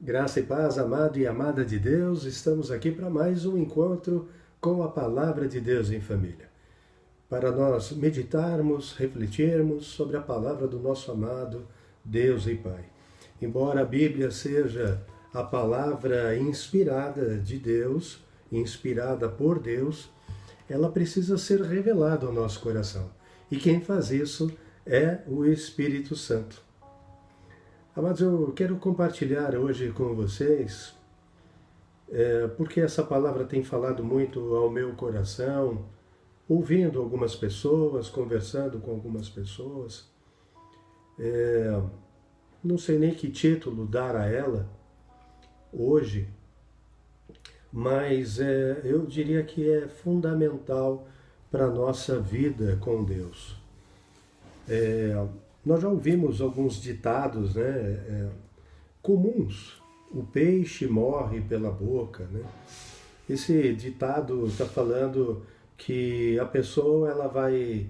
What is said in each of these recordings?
Graça e paz, amado e amada de Deus, estamos aqui para mais um encontro com a Palavra de Deus em família. Para nós meditarmos, refletirmos sobre a palavra do nosso amado Deus e Pai. Embora a Bíblia seja a palavra inspirada de Deus, inspirada por Deus, ela precisa ser revelada ao nosso coração. E quem faz isso é o Espírito Santo. Amados, eu quero compartilhar hoje com vocês, porque essa palavra tem falado muito ao meu coração, ouvindo algumas pessoas, conversando com algumas pessoas. Não sei nem que título dar a ela hoje, mas eu diria que é fundamental para a nossa vida com Deus. Nós já ouvimos alguns ditados, comuns. O peixe morre pela boca, né? Esse ditado está falando que a pessoa ela vai,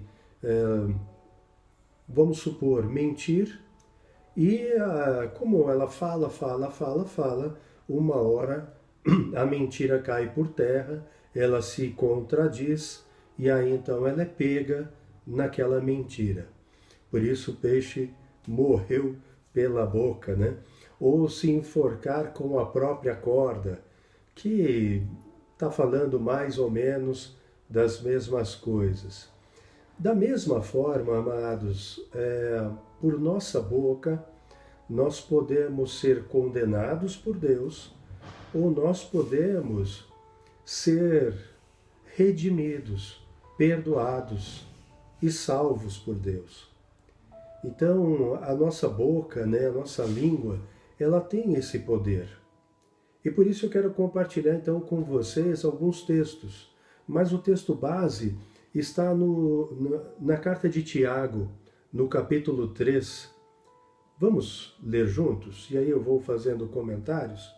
vamos supor, mentir e como ela fala, uma hora a mentira cai por terra, ela se contradiz e aí então ela é pega naquela mentira. Por isso o peixe morreu pela boca, né? Ou se enforcar com a própria corda, que está falando mais ou menos das mesmas coisas. Da mesma forma, amados, por nossa boca, nós podemos ser condenados por Deus, ou nós podemos ser redimidos, perdoados e salvos por Deus. Então, a nossa boca, a nossa língua, ela tem esse poder. E por isso eu quero compartilhar então com vocês alguns textos. Mas o texto base está na carta de Tiago, no capítulo 3. Vamos ler juntos? E aí eu vou fazendo comentários.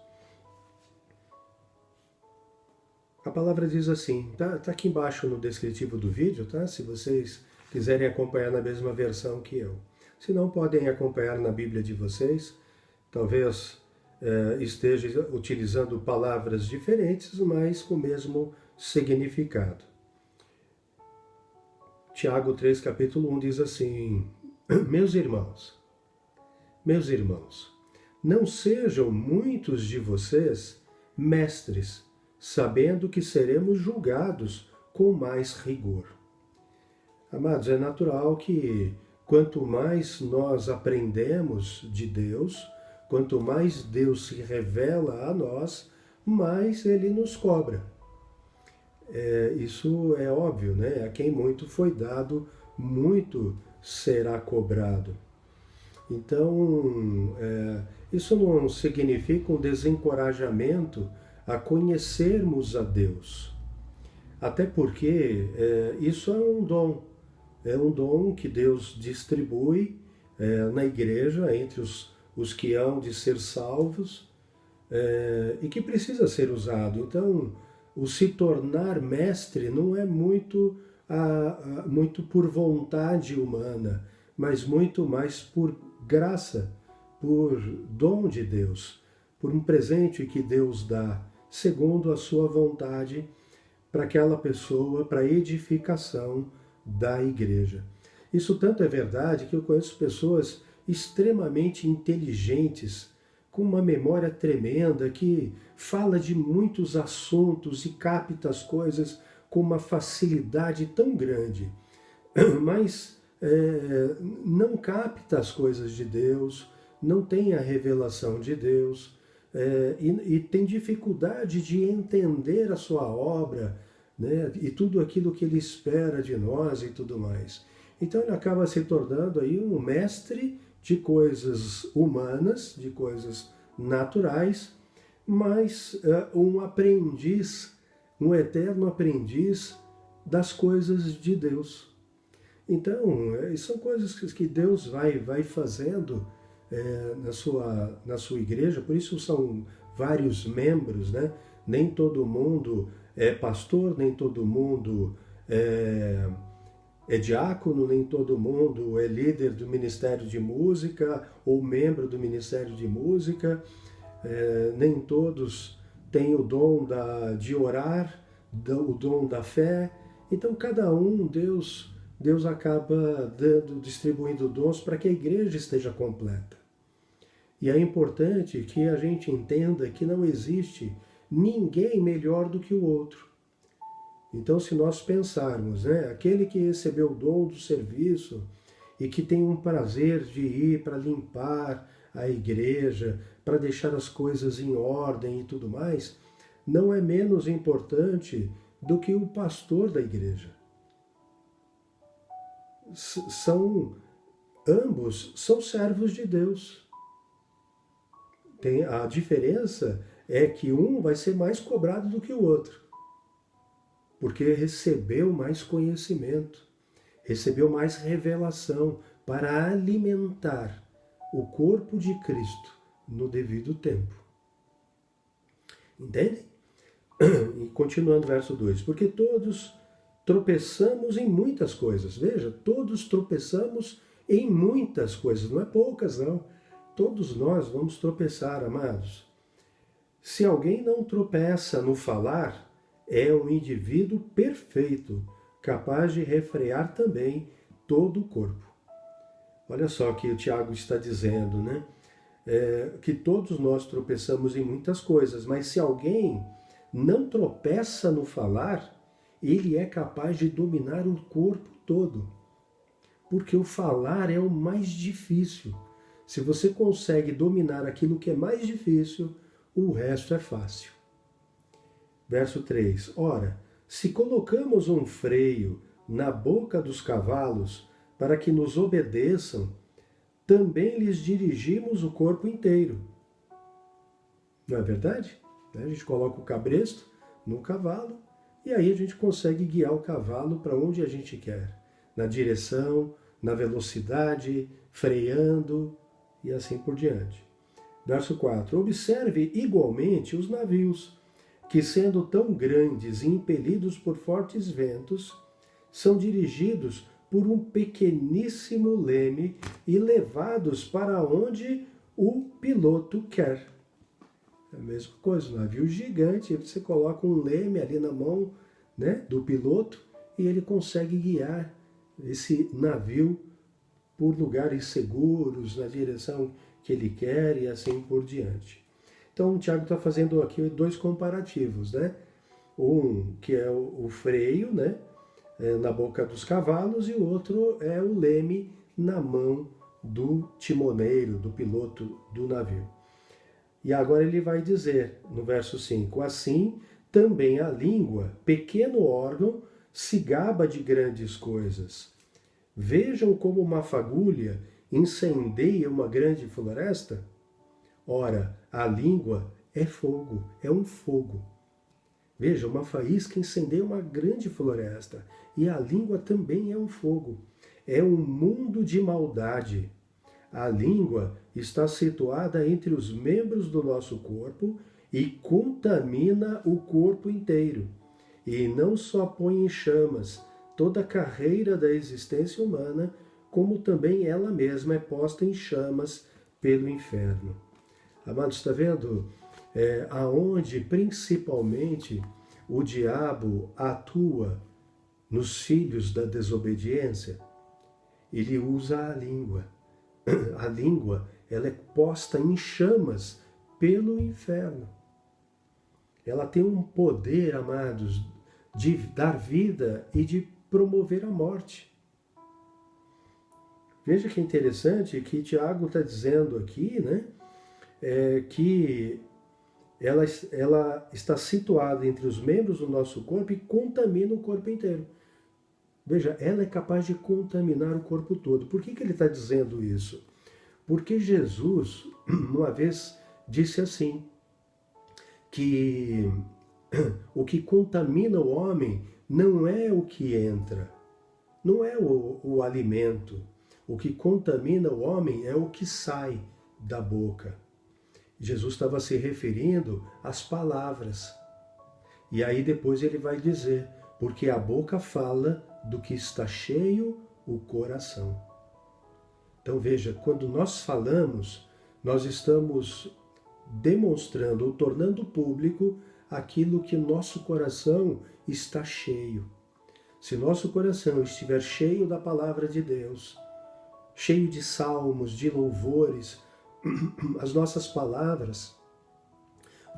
A palavra diz assim, tá aqui embaixo no descritivo do vídeo, tá? Se vocês quiserem acompanhar na mesma versão que eu. Se não, podem acompanhar na Bíblia de vocês. Talvez esteja utilizando palavras diferentes, mas com o mesmo significado. Tiago 3, capítulo 1 diz assim: Meus irmãos, não sejam muitos de vocês mestres, sabendo que seremos julgados com mais rigor. Amados, é natural que quanto mais nós aprendemos de Deus, quanto mais Deus se revela a nós, mais Ele nos cobra. Isso é óbvio, né? A quem muito foi dado, muito será cobrado. Então, isso não significa um desencorajamento a conhecermos a Deus. Até porque isso é um dom. É um dom que Deus distribui na igreja entre os que hão de ser salvos e que precisa ser usado. Então, o se tornar mestre não é muito por vontade humana, mas muito mais por graça, por dom de Deus, por um presente que Deus dá, segundo a sua vontade, para aquela pessoa, para a edificação da igreja. Isso tanto é verdade que eu conheço pessoas extremamente inteligentes, com uma memória tremenda, que fala de muitos assuntos e capta as coisas com uma facilidade tão grande, mas não capta as coisas de Deus, não tem a revelação de Deus, e tem dificuldade de entender a sua obra, né, e tudo aquilo que ele espera de nós e tudo mais. Então ele acaba se tornando aí um mestre de coisas humanas, de coisas naturais, mas um aprendiz, um eterno aprendiz das coisas de Deus. Então, são coisas que Deus vai fazendo na sua igreja, por isso são vários membros, né? Nem todo mundo é pastor, nem todo mundo é diácono, nem todo mundo é líder do Ministério de Música ou membro do Ministério de Música. nem todos têm o dom de orar, o dom da fé. Então, cada um, Deus acaba distribuindo dons para que a igreja esteja completa. E é importante que a gente entenda que não existe ninguém melhor do que o outro. Então, se nós pensarmos, aquele que recebeu o dom do serviço e que tem um prazer de ir para limpar a igreja, para deixar as coisas em ordem e tudo mais, não é menos importante do que o pastor da igreja. Ambos são servos de Deus. A diferença é que um vai ser mais cobrado do que o outro, porque recebeu mais conhecimento, recebeu mais revelação para alimentar o corpo de Cristo no devido tempo. Entendem? E continuando o verso 2, porque todos tropeçamos em muitas coisas. Veja, todos tropeçamos em muitas coisas, não é poucas não. Todos nós vamos tropeçar, amados. Se alguém não tropeça no falar, é um indivíduo perfeito, capaz de refrear também todo o corpo. Olha só o que o Tiago está dizendo, que todos nós tropeçamos em muitas coisas, mas se alguém não tropeça no falar, ele é capaz de dominar o corpo todo. Porque o falar é o mais difícil. Se você consegue dominar aquilo que é mais difícil, o resto é fácil. Verso 3. Ora, se colocamos um freio na boca dos cavalos para que nos obedeçam, também lhes dirigimos o corpo inteiro. Não é verdade? A gente coloca o cabresto no cavalo e aí a gente consegue guiar o cavalo para onde a gente quer. Na direção, na velocidade, freando e assim por diante. Verso 4. Observe igualmente os navios, que sendo tão grandes e impelidos por fortes ventos, são dirigidos por um pequeníssimo leme e levados para onde o piloto quer. É a mesma coisa, um navio gigante, você coloca um leme ali na mão do piloto e ele consegue guiar esse navio por lugares seguros, na direção que ele quer e assim por diante. Então o Tiago está fazendo aqui dois comparativos, Um que é o freio, na boca dos cavalos, e o outro é o leme na mão do timoneiro, do piloto do navio. E agora ele vai dizer, no verso 5, assim também a língua, pequeno órgão, se gaba de grandes coisas. Vejam como uma fagulha incendeia uma grande floresta. Ora, a língua é fogo, é um fogo. Veja, uma faísca incendeia uma grande floresta. E a língua também é um fogo. É um mundo de maldade. A língua está situada entre os membros do nosso corpo e contamina o corpo inteiro. E não só põe em chamas toda a carreira da existência humana, como também ela mesma é posta em chamas pelo inferno. Amados, está vendo? Aonde principalmente o diabo atua nos filhos da desobediência, ele usa a língua. A língua, ela é posta em chamas pelo inferno. Ela tem um poder, amados, de dar vida e de promover a morte. Veja que interessante que Tiago está dizendo aqui, que ela está situada entre os membros do nosso corpo e contamina o corpo inteiro. Veja, ela é capaz de contaminar o corpo todo. Por que ele está dizendo isso? Porque Jesus, uma vez, disse assim, que o que contamina o homem não é o que entra, não é o alimento. O que contamina o homem é o que sai da boca. Jesus estava se referindo às palavras. E aí depois ele vai dizer, porque a boca fala do que está cheio o coração. Então veja, quando nós falamos, nós estamos demonstrando ou tornando público aquilo que o nosso coração está cheio. Se nosso coração estiver cheio da palavra de Deus, cheio de salmos, de louvores, as nossas palavras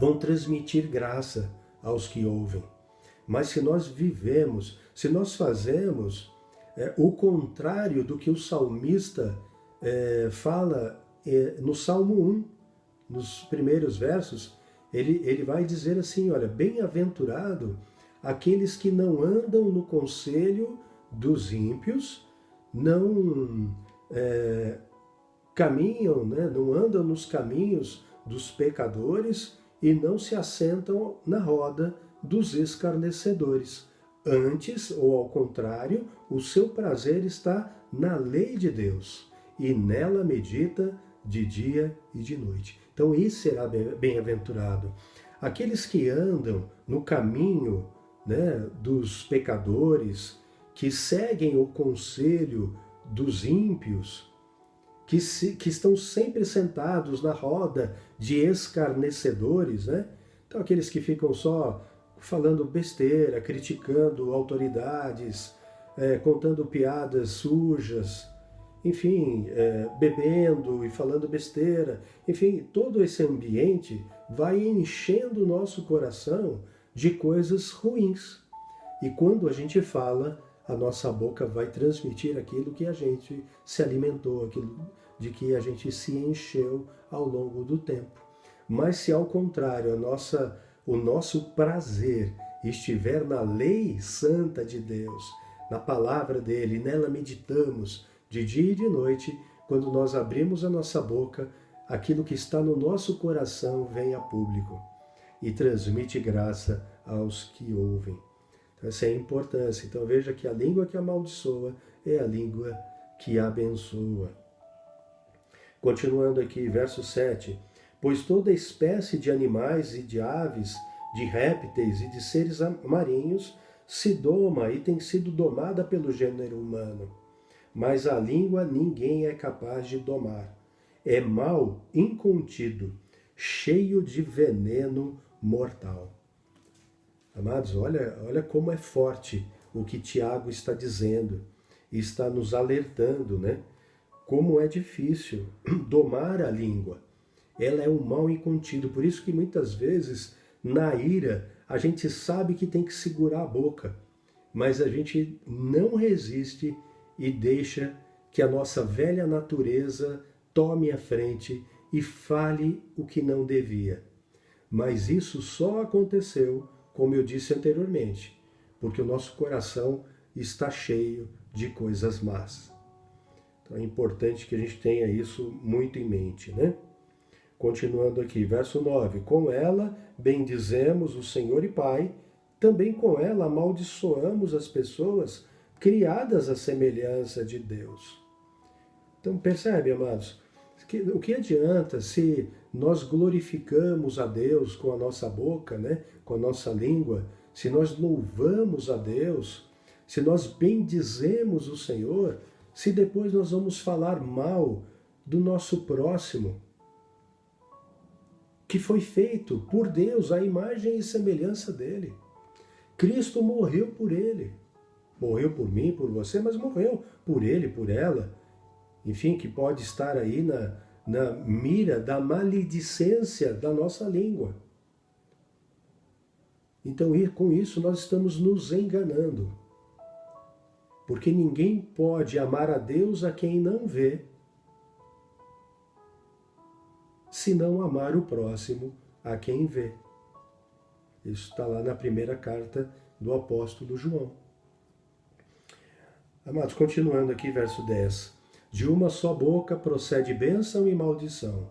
vão transmitir graça aos que ouvem. Mas se nós vivemos, se nós fazemos o contrário do que o salmista fala no Salmo 1, nos primeiros versos, ele vai dizer assim, olha, bem-aventurado aqueles que não andam no conselho dos ímpios, não caminham, né, não andam nos caminhos dos pecadores e não se assentam na roda dos escarnecedores. Antes, ou ao contrário, o seu prazer está na lei de Deus e nela medita de dia e de noite. Então, esse será bem-aventurado. Aqueles que andam no caminho, né, dos pecadores, que seguem o conselho dos ímpios, que estão sempre sentados na roda de escarnecedores, né? Então, aqueles que ficam só falando besteira, criticando autoridades, contando piadas sujas, enfim, bebendo e falando besteira. Enfim, todo esse ambiente vai enchendo o nosso coração de coisas ruins. E quando a gente fala, a nossa boca vai transmitir aquilo que a gente se alimentou, aquilo de que a gente se encheu ao longo do tempo. Mas se ao contrário, o nosso prazer estiver na lei santa de Deus, na palavra dele, nela meditamos de dia e de noite, quando nós abrimos a nossa boca, aquilo que está no nosso coração vem a público e transmite graça aos que ouvem. Então, essa é a importância. Então veja que a língua que amaldiçoa é a língua que abençoa. Continuando aqui, verso 7. Pois toda espécie de animais e de aves, de répteis e de seres marinhos se doma e tem sido domada pelo gênero humano. Mas a língua ninguém é capaz de domar. É mal incontido, cheio de veneno mortal. Amados, olha como é forte o que Tiago está dizendo. E está nos alertando, né? Como é difícil domar a língua. Ela é um mal incontido. Por isso que muitas vezes, na ira, a gente sabe que tem que segurar a boca. Mas a gente não resiste e deixa que a nossa velha natureza tome a frente e fale o que não devia. Mas isso só aconteceu, como eu disse anteriormente, porque o nosso coração está cheio de coisas más. Então é importante que a gente tenha isso muito em mente, né? Continuando aqui, verso 9. Com ela bendizemos o Senhor e Pai, também com ela amaldiçoamos as pessoas criadas à semelhança de Deus. Então percebe, amados, o que adianta se nós glorificamos a Deus com a nossa boca, né? Com a nossa língua, se nós louvamos a Deus, se nós bendizemos o Senhor, se depois nós vamos falar mal do nosso próximo, que foi feito por Deus, à imagem e semelhança dele. Cristo morreu por ele. Morreu por mim, por você, mas morreu por ele, por ela. Enfim, que pode estar aí na mira da maledicência da nossa língua. Então, com isso, nós estamos nos enganando. Porque ninguém pode amar a Deus a quem não vê, se não amar o próximo a quem vê. Isso está lá na primeira carta do apóstolo João. Amados, continuando aqui, verso 10. De uma só boca procede bênção e maldição.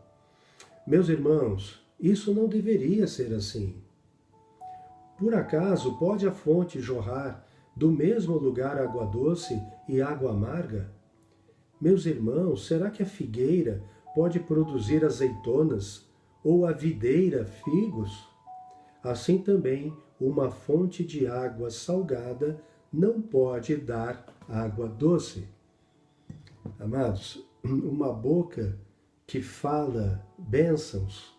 Meus irmãos, isso não deveria ser assim. Por acaso pode a fonte jorrar do mesmo lugar água doce e água amarga? Meus irmãos, será que a figueira pode produzir azeitonas ou a videira figos? Assim também uma fonte de água salgada não pode dar água doce. Amados, uma boca que fala bênçãos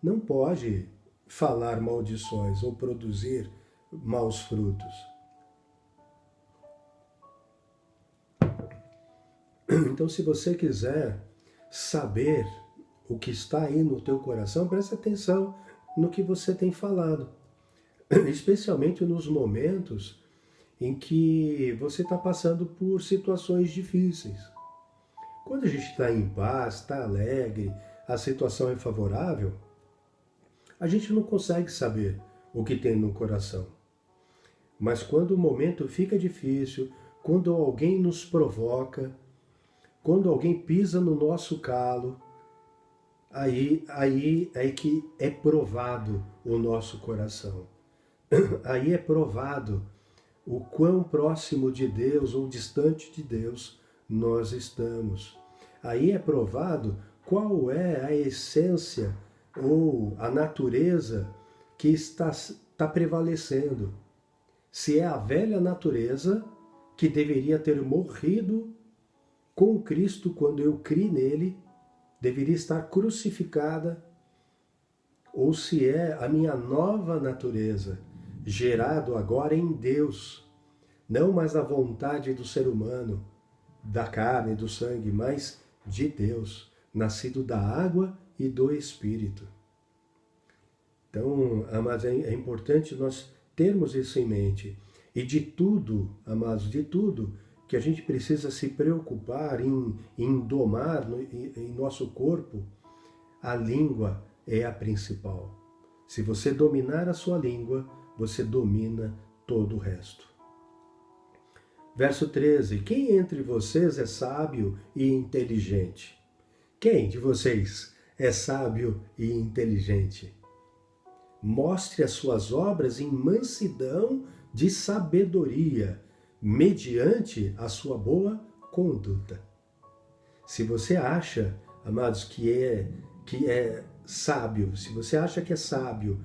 não pode falar maldições ou produzir maus frutos. Então, se você quiser saber o que está aí no teu coração, preste atenção no que você tem falado. Especialmente nos momentos em que você está passando por situações difíceis. Quando a gente está em paz, está alegre, a situação é favorável, a gente não consegue saber o que tem no coração. Mas quando o momento fica difícil, quando alguém nos provoca, quando alguém pisa no nosso calo, aí é que é provado o nosso coração. Aí é provado o quão próximo de Deus ou distante de Deus nós estamos. Aí é provado qual é a essência ou a natureza que está prevalecendo. Se é a velha natureza que deveria ter morrido com Cristo quando eu criei nele, deveria estar crucificada, ou se é a minha nova natureza, gerado agora em Deus, não mais a vontade do ser humano, da carne, do sangue, mas de Deus, nascido da água e do Espírito. Então, amados, é importante nós termos isso em mente. E de tudo, amados, de tudo que a gente precisa se preocupar em domar em nosso corpo, a língua é a principal. Se você dominar a sua língua, você domina todo o resto. Verso 13. Quem entre vocês é sábio e inteligente? Quem de vocês é sábio e inteligente? Mostre as suas obras em mansidão de sabedoria, mediante a sua boa conduta. Se você acha, amados, que é sábio, se você acha que é sábio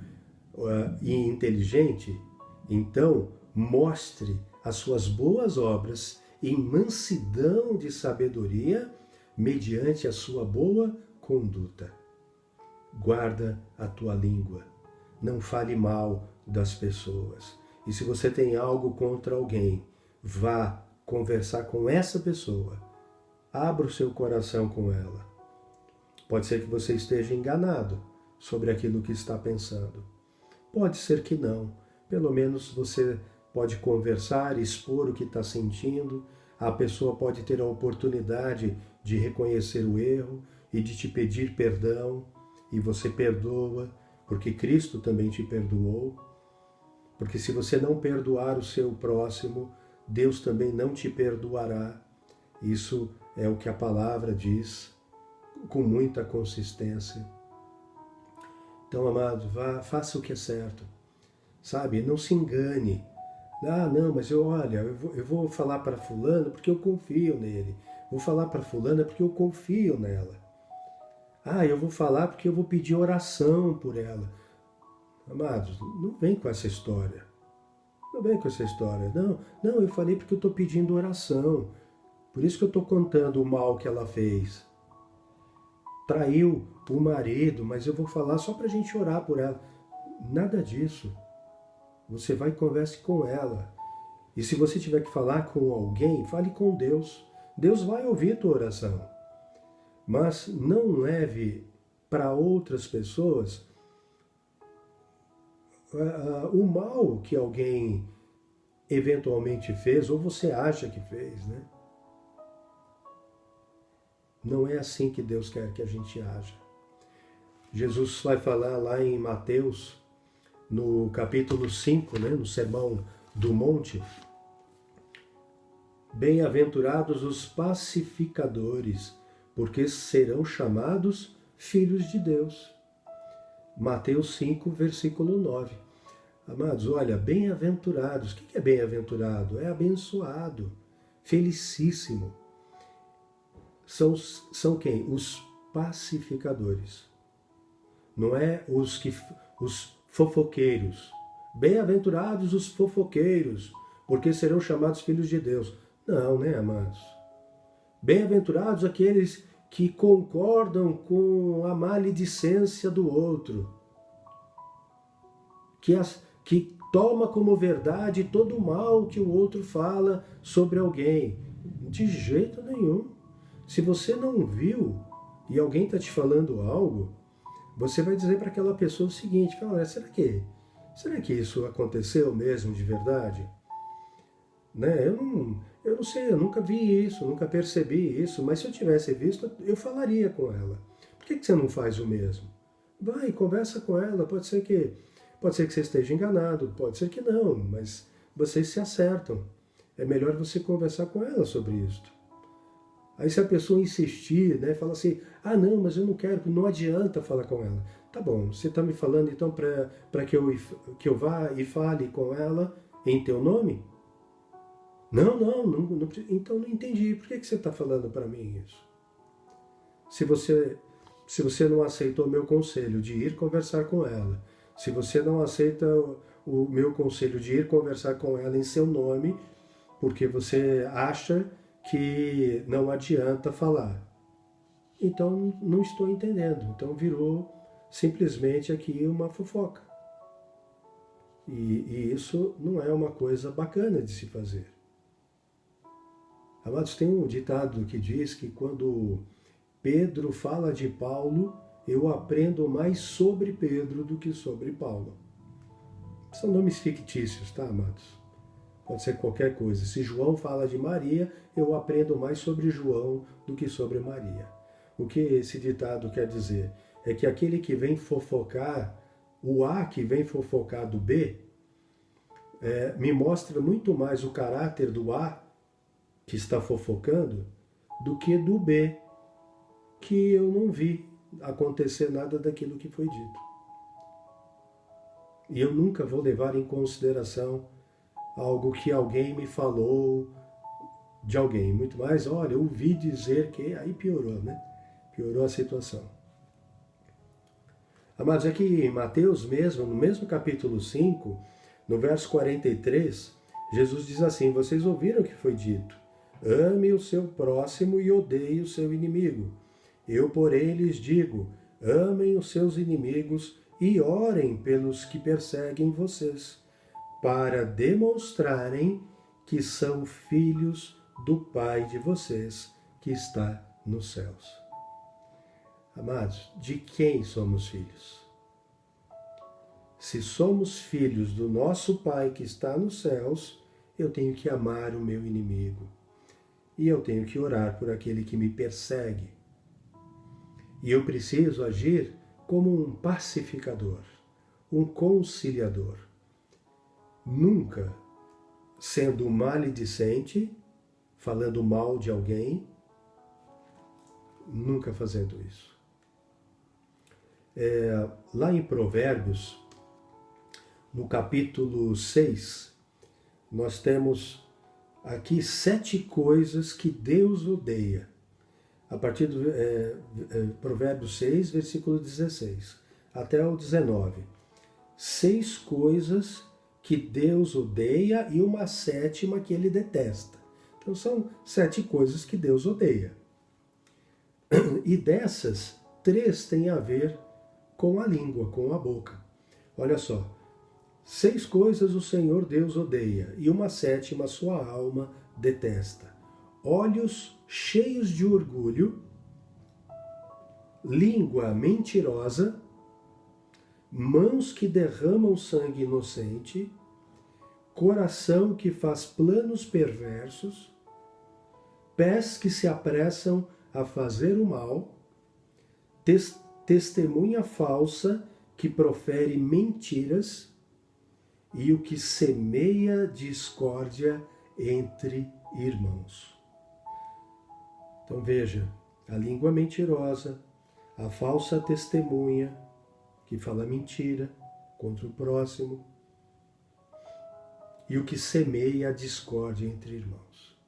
e inteligente, então mostre as suas boas obras em mansidão de sabedoria, mediante a sua boa conduta. Guarda a tua língua, não fale mal das pessoas. E se você tem algo contra alguém, vá conversar com essa pessoa. Abra o seu coração com ela. Pode ser que você esteja enganado sobre aquilo que está pensando. Pode ser que não. Pelo menos você pode conversar, expor o que está sentindo. A pessoa pode ter a oportunidade de reconhecer o erro e de te pedir perdão. E você perdoa, porque Cristo também te perdoou. Porque se você não perdoar o seu próximo, Deus também não te perdoará. Isso é o que a palavra diz com muita consistência. Então, amado, faça o que é certo. Sabe, não se engane. Ah, não, mas eu vou falar para fulano porque eu confio nele. Vou falar para fulana porque eu confio nela. Ah, eu vou falar porque eu vou pedir oração por ela. Amados, não vem com essa história. Não vem com essa história. Não, eu falei porque eu estou pedindo oração. Por isso que eu estou contando o mal que ela fez. Traiu o marido, mas eu vou falar só para a gente orar por ela. Nada disso. Você vai e converse com ela. E se você tiver que falar com alguém, fale com Deus. Deus vai ouvir a tua oração. Mas não leve para outras pessoas o mal que alguém eventualmente fez, ou você acha que fez, né? Não é assim que Deus quer que a gente haja. Jesus vai falar lá em Mateus, no capítulo 5, né, no Sermão do Monte, bem-aventurados os pacificadores, porque serão chamados filhos de Deus. Mateus 5, versículo 9. Amados, olha, bem-aventurados. O que é bem-aventurado? É abençoado, felicíssimo. São quem? Os pacificadores. Não é os fofoqueiros. Bem-aventurados os fofoqueiros, porque serão chamados filhos de Deus. Não, né, amados? Bem-aventurados aqueles que concordam com a maledicência do outro, que toma como verdade todo o mal que o outro fala sobre alguém. De jeito nenhum. Se você não viu e alguém está te falando algo, você vai dizer para aquela pessoa o seguinte: será que isso aconteceu mesmo de verdade? Né? Eu não sei, eu nunca vi isso, nunca percebi isso, mas se eu tivesse visto, eu falaria com ela. Por que você não faz o mesmo? Vai, conversa com ela, pode ser que você esteja enganado, pode ser que não, mas vocês se acertam. É melhor você conversar com ela sobre isso. Aí se a pessoa insistir, né, fala assim: ah não, mas eu não quero, não adianta falar com ela. Tá bom, você está me falando então para que eu vá e fale com ela em teu nome? Não, então não entendi. Por que você está falando para mim isso? Se você não aceitou o meu conselho de ir conversar com ela, se você não aceita o meu conselho de ir conversar com ela em seu nome, porque você acha que não adianta falar, então não estou entendendo. Então virou simplesmente aqui uma fofoca. E isso não é uma coisa bacana de se fazer. Amados, tem um ditado que diz que quando Pedro fala de Paulo, eu aprendo mais sobre Pedro do que sobre Paulo. São nomes fictícios, tá, amados? Pode ser qualquer coisa. Se João fala de Maria, eu aprendo mais sobre João do que sobre Maria. O que esse ditado quer dizer? É que aquele que vem fofocar, o A que vem fofocar do B, me mostra muito mais o caráter do A que está fofocando do que do B, que eu não vi acontecer nada daquilo que foi dito. E eu nunca vou levar em consideração algo que alguém me falou de alguém. Muito mais, olha, eu ouvi dizer que... Aí piorou, né? Piorou a situação. Amados, aqui em Mateus mesmo, no mesmo capítulo 5, no verso 43, Jesus diz assim: vocês ouviram o que foi dito: ame o seu próximo e odeie o seu inimigo. Eu, porém, lhes digo: amem os seus inimigos e orem pelos que perseguem vocês, para demonstrarem que são filhos do Pai de vocês que está nos céus. Amados, de quem somos filhos? Se somos filhos do nosso Pai que está nos céus, eu tenho que amar o meu inimigo. E eu tenho que orar por aquele que me persegue. E eu preciso agir como um pacificador, um conciliador. Nunca sendo maledicente, falando mal de alguém, nunca fazendo isso. Lá em Provérbios, no capítulo 6, nós temos aqui 7 coisas que Deus odeia. A partir do Provérbios 6, versículo 16, até o 19. 6 coisas que Deus odeia e uma 7ª que ele detesta. Então são 7 coisas que Deus odeia. E dessas, 3 têm a ver com a língua, com a boca. Olha só, 6 coisas o Senhor Deus odeia e uma 7ª sua alma detesta: olhos cheios de orgulho, língua mentirosa, mãos que derramam sangue inocente, coração que faz planos perversos, pés que se apressam a fazer o mal, testemunha falsa que profere mentiras e o que semeia discórdia entre irmãos. Então veja, a língua mentirosa, a falsa testemunha que fala mentira contra o próximo e o que semeia a discórdia entre irmãos.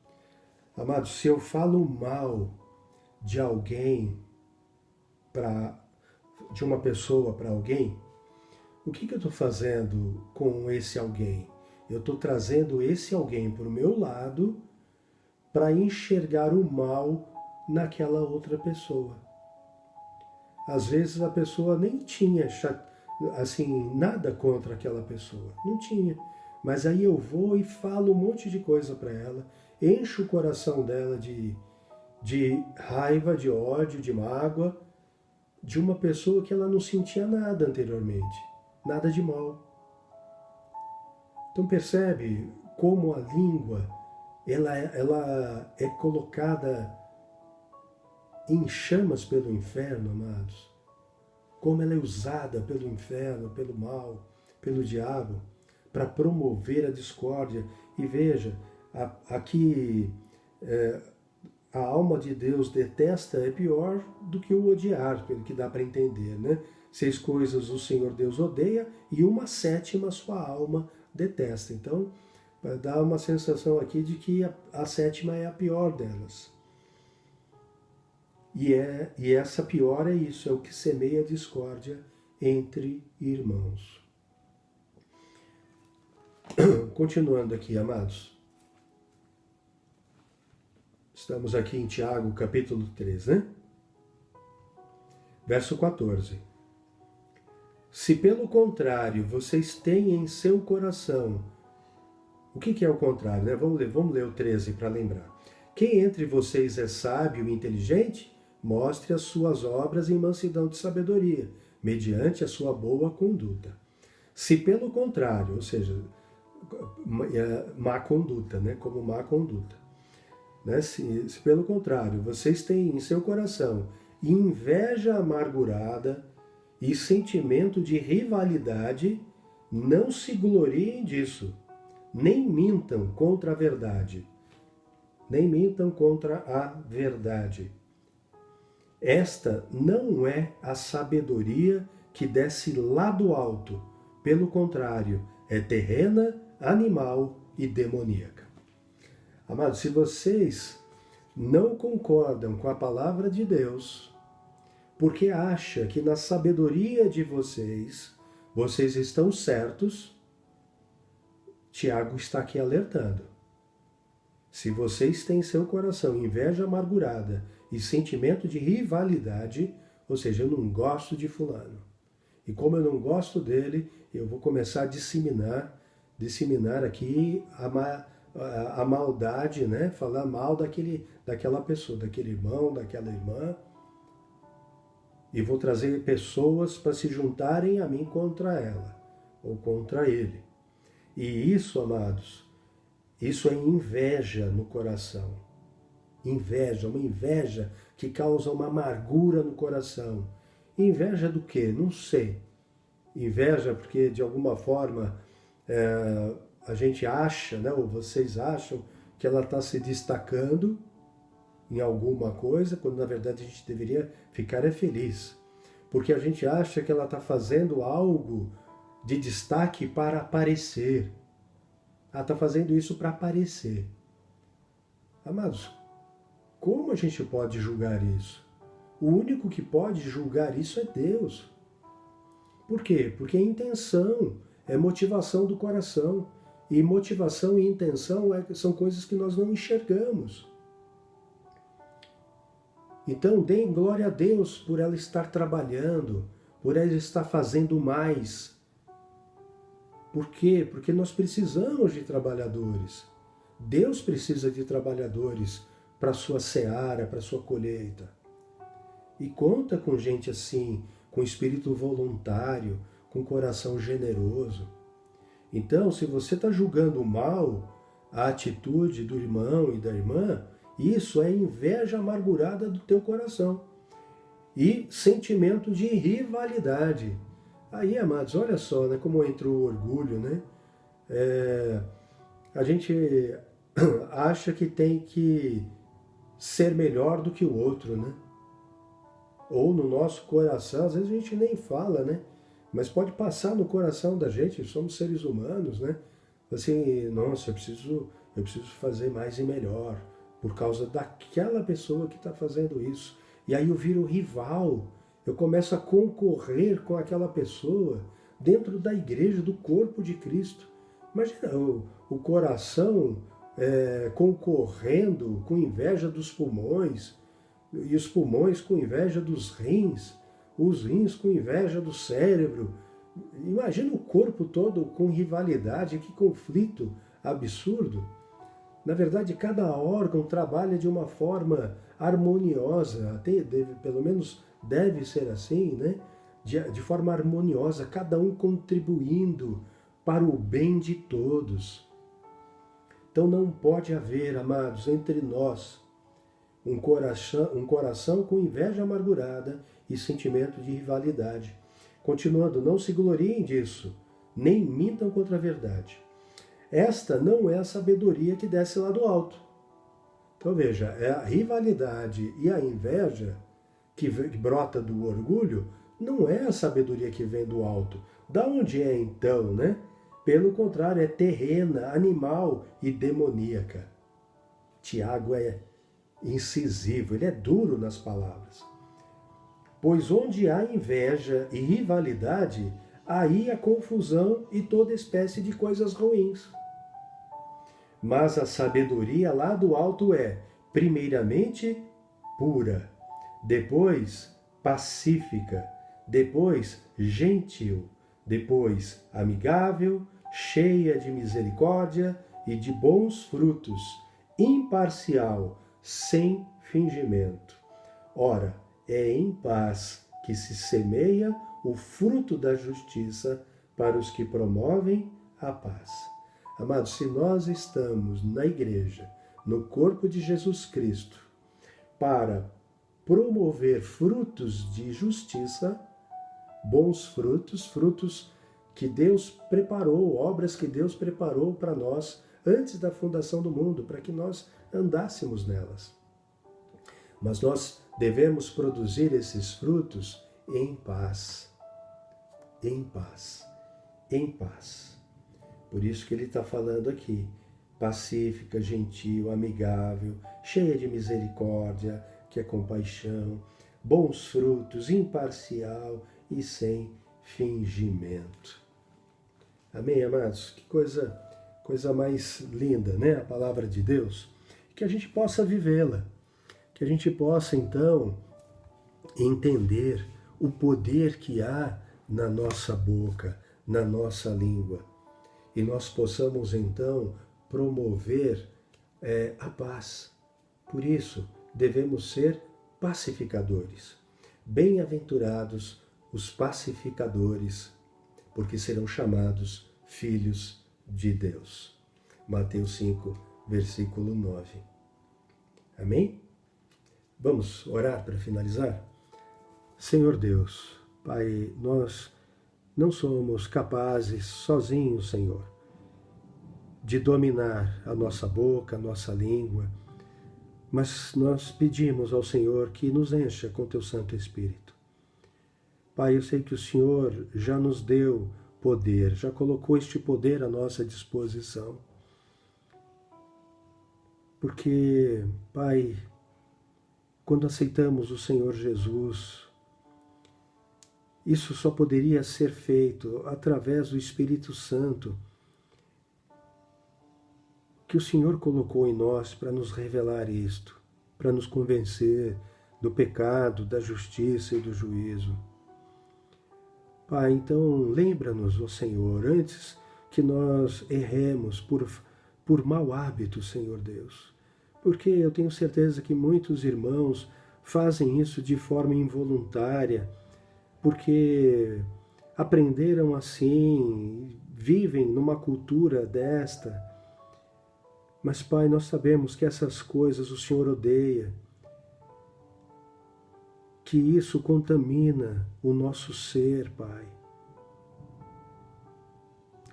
Amados, se eu falo mal de alguém, de uma pessoa para alguém, o que eu estou fazendo com esse alguém? Eu estou trazendo esse alguém para o meu lado para enxergar o mal naquela outra pessoa. Às vezes a pessoa nem tinha assim, nada contra aquela pessoa, não tinha. Mas aí eu vou e falo um monte de coisa para ela, encho o coração dela de raiva, de ódio, de mágoa, de uma pessoa que ela não sentia nada anteriormente, nada de mal. Então percebe como a língua ela é colocada em chamas pelo inferno, amados. Como ela é usada pelo inferno, pelo mal, pelo diabo, para promover a discórdia. E veja, aqui a alma de Deus detesta é pior do que o odiar, pelo que dá para entender, né? 6 coisas o Senhor Deus odeia e 1/7 a sua alma detesta. Então, dá uma sensação aqui de que a 7ª é a pior delas. E essa pior é isso, é o que semeia a discórdia entre irmãos. Continuando aqui, amados. Estamos aqui em Tiago, capítulo 3, né? Verso 14. Se pelo contrário vocês têm em seu coração... O que é o contrário, né? Vamos ler o 13 para lembrar. Quem entre vocês é sábio e inteligente, mostre as suas obras em mansidão de sabedoria, mediante a sua boa conduta. Se pelo contrário, ou seja, má conduta, né? Como má conduta. Né? Se pelo contrário, vocês têm em seu coração inveja amargurada e sentimento de rivalidade, não se gloriem disso, nem mintam contra a verdade. Nem mintam contra a verdade. Esta não é a sabedoria que desce lá do alto. Pelo contrário, é terrena, animal e demoníaca. Amados, se vocês não concordam com a palavra de Deus, porque acham que na sabedoria de vocês estão certos, Tiago está aqui alertando. Se vocês têm em seu coração inveja amargurada e sentimento de rivalidade, ou seja, eu não gosto de fulano. E como eu não gosto dele, eu vou começar a disseminar aqui a maldade, né? Falar mal daquela pessoa, daquele irmão, daquela irmã. E vou trazer pessoas para se juntarem a mim contra ela, ou contra ele. E isso, amados, isso é inveja no coração. Inveja, uma inveja que causa uma amargura no coração. Inveja do quê? Não sei. Inveja porque, de alguma forma, a gente acha, né, ou vocês acham, que ela está se destacando em alguma coisa, quando na verdade a gente deveria ficar feliz. Porque a gente acha que ela está fazendo algo de destaque para aparecer. Ela está fazendo isso para aparecer. Amados, como a gente pode julgar isso? O único que pode julgar isso é Deus. Por quê? Porque é intenção, é motivação do coração. E motivação e intenção são coisas que nós não enxergamos. Então, deem glória a Deus por ela estar trabalhando, por ela estar fazendo mais. Por quê? Porque nós precisamos de trabalhadores. Deus precisa de trabalhadores para a sua seara, para a sua colheita. E conta com gente assim, com espírito voluntário, com coração generoso. Então, se você está julgando mal a atitude do irmão e da irmã, isso é inveja amargurada do teu coração. E sentimento de rivalidade. Aí, amados, olha só, né, como entra o orgulho, né? A gente acha que tem que ser melhor do que o outro, né? Ou no nosso coração, às vezes a gente nem fala, né? Mas pode passar no coração da gente, somos seres humanos, né? Assim, nossa, eu preciso fazer mais e melhor, por causa daquela pessoa que está fazendo isso. E aí eu viro rival, eu começo a concorrer com aquela pessoa dentro da igreja, do corpo de Cristo. Imagina o coração concorrendo com inveja dos pulmões, e os pulmões com inveja dos rins, os rins com inveja do cérebro. Imagina o corpo todo com rivalidade, que conflito absurdo. Na verdade, cada órgão trabalha de uma forma harmoniosa, até pelo menos deve ser assim, né? De forma harmoniosa, cada um contribuindo para o bem de todos. Então não pode haver, amados, entre nós um coração com inveja amargurada e sentimento de rivalidade. Continuando, não se gloriem disso, nem mintam contra a verdade. Esta não é a sabedoria que desce lá do alto. Então veja, é a rivalidade e a inveja que brota do orgulho, não é a sabedoria que vem do alto. Da onde é então, né? Pelo contrário, é terrena, animal e demoníaca. Tiago é incisivo, ele é duro nas palavras. Pois onde há inveja e rivalidade, aí há confusão e toda espécie de coisas ruins. Mas a sabedoria lá do alto é, primeiramente, pura, depois pacífica, depois gentil, depois amigável, cheia de misericórdia e de bons frutos, imparcial, sem fingimento. Ora, é em paz que se semeia o fruto da justiça para os que promovem a paz. Amados, se nós estamos na igreja, no corpo de Jesus Cristo, para promover frutos de justiça, bons frutos, frutos que Deus preparou, obras que Deus preparou para nós antes da fundação do mundo, para que nós andássemos nelas. Mas nós devemos produzir esses frutos em paz. Em paz. Em paz. Por isso que ele está falando aqui, pacífica, gentil, amigável, cheia de misericórdia, que é compaixão, bons frutos, imparcial e sem fingimento. Amém, amados? Que coisa mais linda, né? A palavra de Deus. Que a gente possa vivê-la. Que a gente possa, então, entender o poder que há na nossa boca, na nossa língua. E nós possamos, então, promover a paz. Por isso, devemos ser pacificadores. Bem-aventurados os pacificadores, porque serão chamados filhos de Deus. Mateus 5, versículo 9. Amém? Vamos orar para finalizar? Senhor Deus, Pai, nós não somos capazes sozinhos, Senhor, de dominar a nossa boca, a nossa língua, mas nós pedimos ao Senhor que nos encha com Teu Santo Espírito. Pai, eu sei que o Senhor já nos deu poder, já colocou este poder à nossa disposição. Porque, Pai, quando aceitamos o Senhor Jesus, isso só poderia ser feito através do Espírito Santo que o Senhor colocou em nós para nos revelar isto, para nos convencer do pecado, da justiça e do juízo. Pai, então lembra-nos, ó Senhor, antes que nós erremos por mau hábito, Senhor Deus. Porque eu tenho certeza que muitos irmãos fazem isso de forma involuntária, porque aprenderam assim, vivem numa cultura desta. Mas, Pai, nós sabemos que essas coisas o Senhor odeia, que isso contamina o nosso ser, Pai.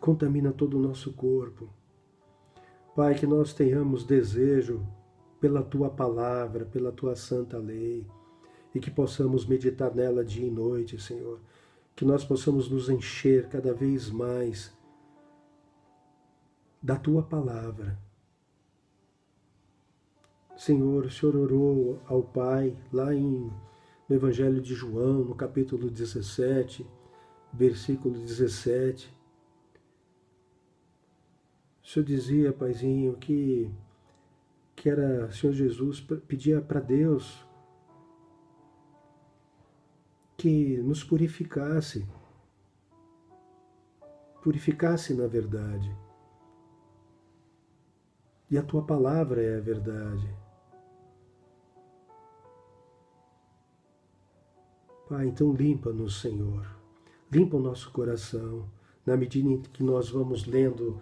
Contamina todo o nosso corpo. Pai, que nós tenhamos desejo pela Tua palavra, pela Tua santa lei, e que possamos meditar nela dia e noite, Senhor. Que nós possamos nos encher cada vez mais da Tua palavra. Senhor, o Senhor orou ao Pai lá no Evangelho de João, no capítulo 17, versículo 17. O Senhor dizia, Paizinho, que era, Senhor Jesus, pedia para Deus que nos purificasse na verdade. E a tua palavra é a verdade. Pai, então limpa-nos, Senhor. Limpa o nosso coração. Na medida em que nós vamos lendo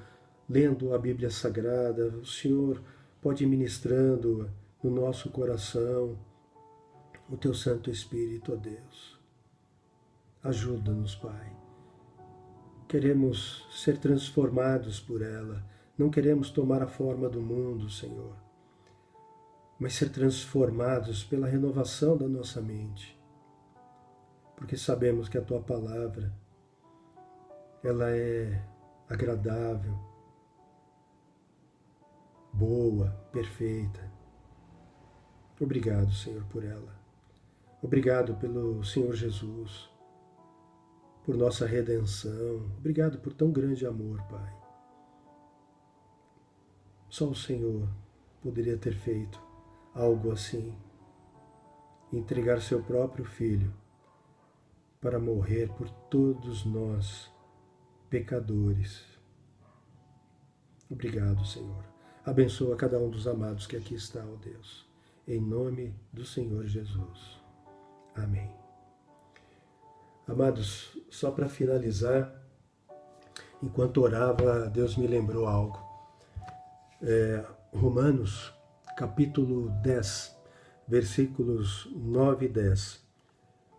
a Bíblia Sagrada, o Senhor pode ir ministrando no nosso coração o teu Santo Espírito, ó Deus. Ajuda-nos, Pai. Queremos ser transformados por ela. Não queremos tomar a forma do mundo, Senhor, mas ser transformados pela renovação da nossa mente. Porque sabemos que a tua palavra, ela é agradável, boa, perfeita. Obrigado, Senhor, por ela. Obrigado pelo Senhor Jesus, por nossa redenção. Obrigado por tão grande amor, Pai. Só o Senhor poderia ter feito algo assim, entregar seu próprio Filho para morrer por todos nós, pecadores. Obrigado, Senhor. Abençoa cada um dos amados que aqui está, ó Deus. Em nome do Senhor Jesus. Amém. Amados, só para finalizar, enquanto orava, Deus me lembrou algo. Romanos, capítulo 10, versículos 9 e 10.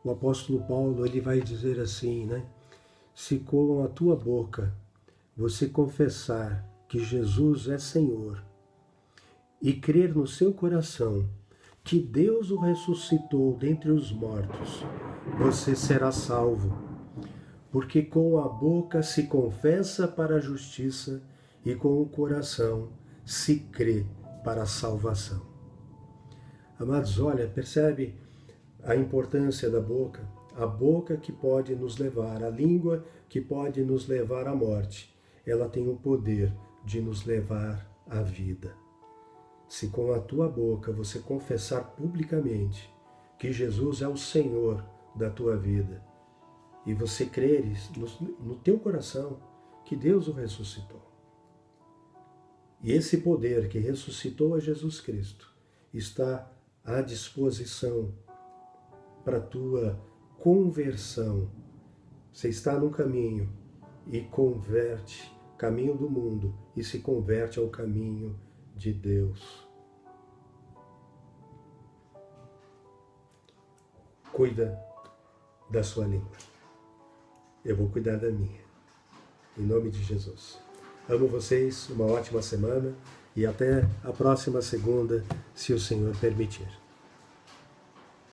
O apóstolo Paulo, ele vai dizer assim, né? Se com a tua boca você confessar que Jesus é Senhor e crer no seu coração que Deus o ressuscitou dentre os mortos, você será salvo. Porque com a boca se confessa para a justiça e com o coração se crê para a salvação. Amados, olha, percebe a importância da boca? A boca que pode nos levar, a língua que pode nos levar à morte, ela tem o poder de nos levar à vida. Se com a tua boca você confessar publicamente que Jesus é o Senhor da tua vida e você creres no teu coração que Deus o ressuscitou, e esse poder que ressuscitou a Jesus Cristo está à disposição para a tua conversão. Você está no caminho e converte, caminho do mundo, e se converte ao caminho de Deus. Cuida da sua língua. Eu vou cuidar da minha. Em nome de Jesus. Amo vocês, uma ótima semana e até a próxima segunda, se o Senhor permitir.